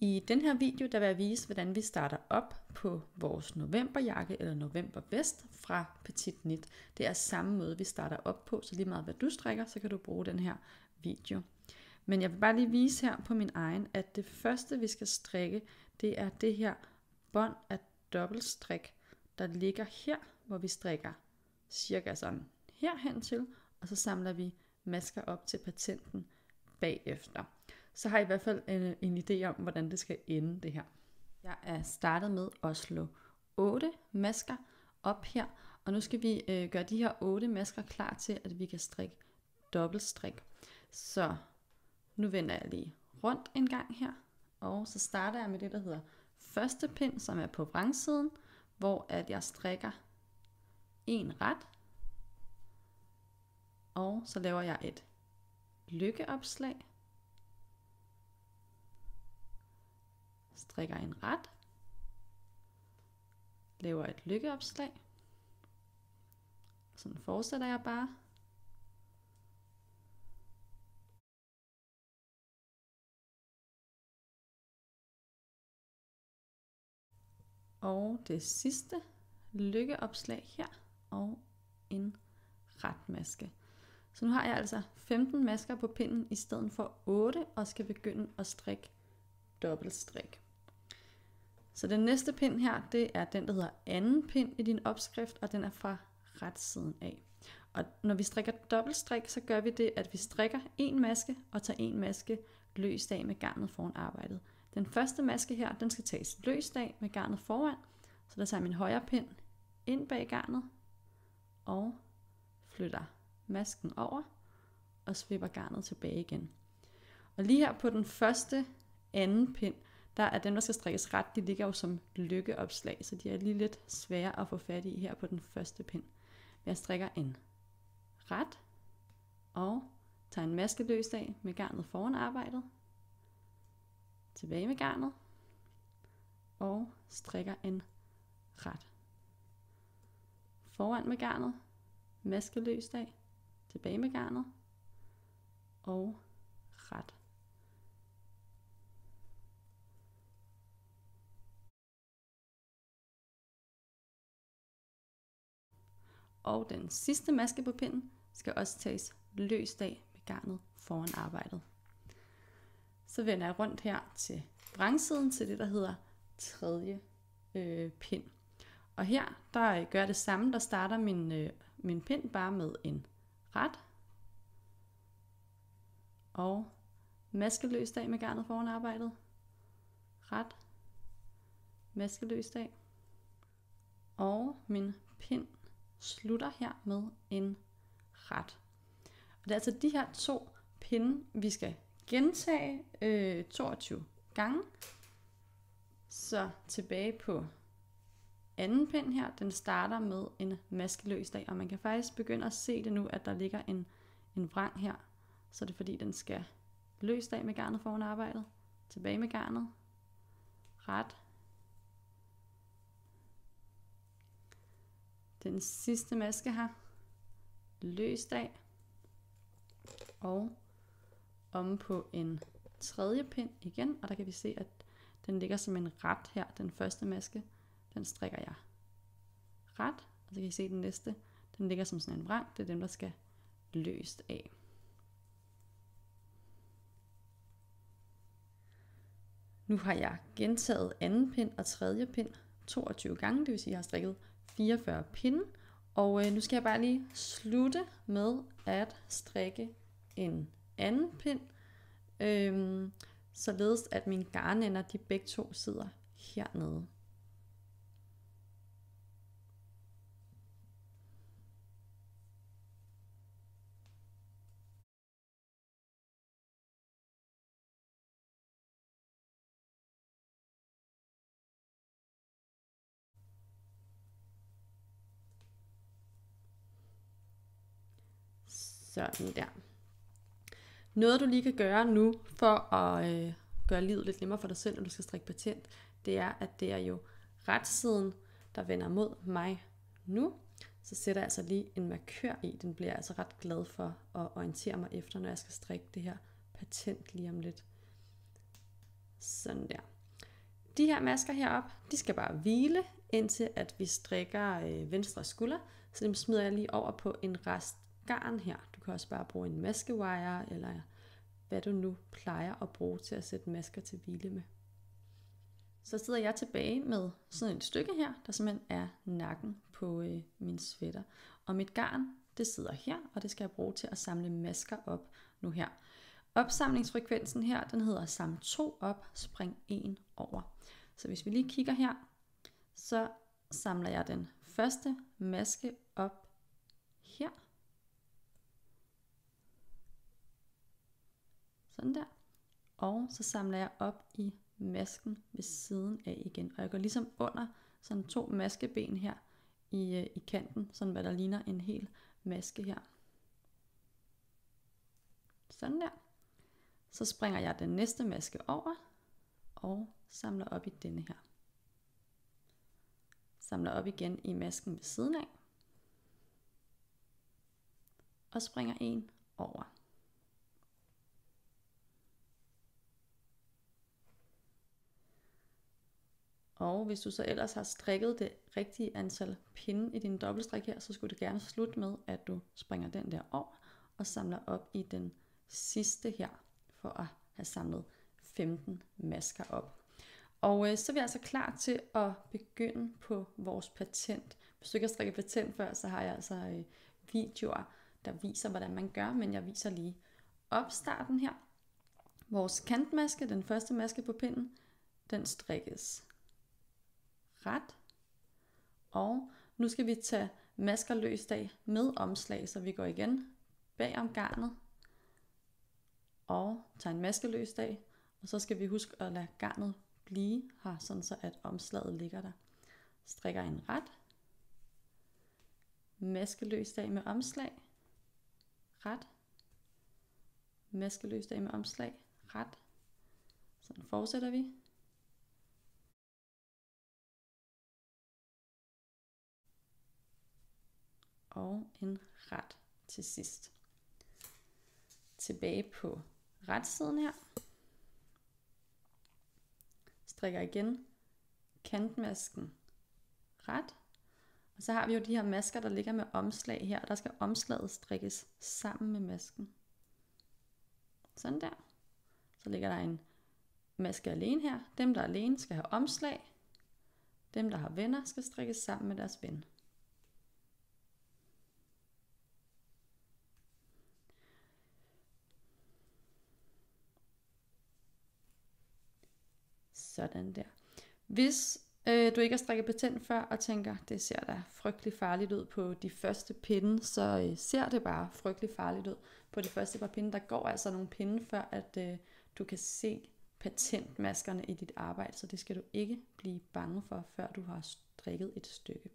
I den her video der vil jeg vise, hvordan vi starter op på vores novemberjakke eller novembervest fra Petit Knit. Det er samme måde, vi starter op på, så lige meget hvad du strikker, så kan du bruge den her video. Men jeg vil bare lige vise her på min egen, at det første vi skal strikke, det er det her bånd af dobbeltstrik, der ligger her, hvor vi strikker cirka sådan herhen til, og så samler vi masker op til patenten bagefter. Så har I hvert fald en idé om, hvordan det skal ende det her. Jeg er startet med at slå 8 masker op her, og nu skal vi gøre de her 8 masker klar til, at vi kan strikke dobbeltstrik. Så nu vender jeg lige rundt en gang her, og så starter jeg med det, der hedder første pind, som er på vrangsiden, hvor at jeg strikker en ret, og så laver jeg et lykkeopslag, strikker en ret, laver et lykkeopslag, sådan fortsætter jeg bare. Og det sidste lykkeopslag her, og en retmaske. Så nu har jeg altså 15 masker på pinden i stedet for 8, og skal begynde at strikke dobbeltstrik. Så den næste pind her, det er den, der hedder anden pind i din opskrift, og den er fra retsiden af. Og når vi strikker dobbeltstrik, så gør vi det, at vi strikker en maske og tager en maske løst af med garnet foran arbejdet. Den første maske her, den skal tages løst af med garnet foran, så der tager min højre pind ind bag garnet og flytter masken over og svipper garnet tilbage igen. Og lige her på den første anden pind, der er dem, der skal strikkes ret, de ligger jo som lykkeopslag, så de er lige lidt svære at få fat i her på den første pind. Jeg strikker en ret og tager en maske løst af med garnet foran arbejdet, tilbage med garnet og strikker en ret. Foran med garnet, maske løst af, tilbage med garnet og ret. Og den sidste maske på pinden skal også tages løst af med garnet foran arbejdet. Så vender jeg rundt her til vrangsiden til det, der hedder tredje pind. Og her, der gør jeg det samme, der starter min pind bare med en ret. Og maske løst af med garnet foran arbejdet. Ret. Maske løst af. Og min pind slutter her med en ret. Og det er altså de her 2 pinde, vi skal gentage 22 gange. Så tilbage på anden pind her, den starter med en maske løst af, og man kan faktisk begynde at se det nu, at der ligger en vrang her. Så er det fordi, den skal løst af med garnet foran arbejdet, tilbage med garnet, ret. Den sidste maske her, løst af, og omme på en tredje pind igen, og der kan vi se, at den ligger som en ret her, den første maske, den strikker jeg ret, og så kan I se den næste, den ligger som sådan en vrang, det er dem, der skal løst af. Nu har jeg gentaget anden pind og tredje pind 22 gange, det vil sige, at jeg har strikket 44 pinde, og nu skal jeg bare lige slutte med at strikke en anden pind, således at mine garnender, de begge to sidder hernede. Sådan der. Noget du lige kan gøre nu for at gøre livet lidt nemmere for dig selv, når du skal strikke patent, det er, at det er jo retsiden, der vender mod mig nu. Så sætter jeg altså lige en markør i. Den bliver jeg altså ret glad for at orientere mig efter, når jeg skal strikke det her patent lige om lidt. Sådan der. De her masker heroppe, de skal bare hvile, indtil at vi strikker venstre skulder. Så dem smider jeg lige over på en rest garn her. Du kan også bare bruge en maskewire, eller hvad du nu plejer at bruge til at sætte masker til hvile med. Så sidder jeg tilbage med sådan et stykke her, der simpelthen er nakken på min sweater. Og mit garn, det sidder her, og det skal jeg bruge til at samle masker op nu her. Opsamlingsfrekvensen her, den hedder samle 2 op, spring 1 over. Så hvis vi lige kigger her, så samler jeg den første maske op her. Sådan der. Og så samler jeg op i masken ved siden af igen. Og jeg går ligesom under sådan 2 maskeben her i kanten, sådan hvad der ligner en hel maske her. Sådan der. Så springer jeg den næste maske over og samler op i denne her. Samler op igen i masken ved siden af. Og springer en over. Og hvis du så ellers har strikket det rigtige antal pinde i din dobbeltstrik her, så skulle det gerne slutte med, at du springer den der over og samler op i den sidste her, for at have samlet 15 masker op. Og så er vi altså klar til at begynde på vores patent. Hvis du ikke har strikket patent før, så har jeg altså videoer, der viser, hvordan man gør, men jeg viser lige opstarten her. Vores kantmaske, den første maske på pinden, den strikkes ret. Og nu skal vi tage masker løst af med omslag, så vi går igen bag om garnet og tager en maske løst af. Og så skal vi huske at lade garnet blive her, sådan så at omslaget ligger der. Strikker en ret. Maske løst af med omslag. Ret. Maske løst af med omslag. Ret. Sådan fortsætter vi. Og en ret til sidst. Tilbage på retsiden her. Strikker igen kantmasken ret. Og så har vi jo de her masker, der ligger med omslag her. Der skal omslaget strikkes sammen med masken. Sådan der. Så ligger der en maske alene her. Dem, der er alene, skal have omslag. Dem, der har venner, skal strikkes sammen med deres ven. Sådan der. Hvis du ikke har strikket patent før og tænker, det ser da frygtelig farligt ud på de første pinde, så ser det bare frygtelig farligt ud. På de første par pinde, der går altså nogle pinde, før at du kan se patentmaskerne i dit arbejde, så det skal du ikke blive bange for, før du har strikket et stykke.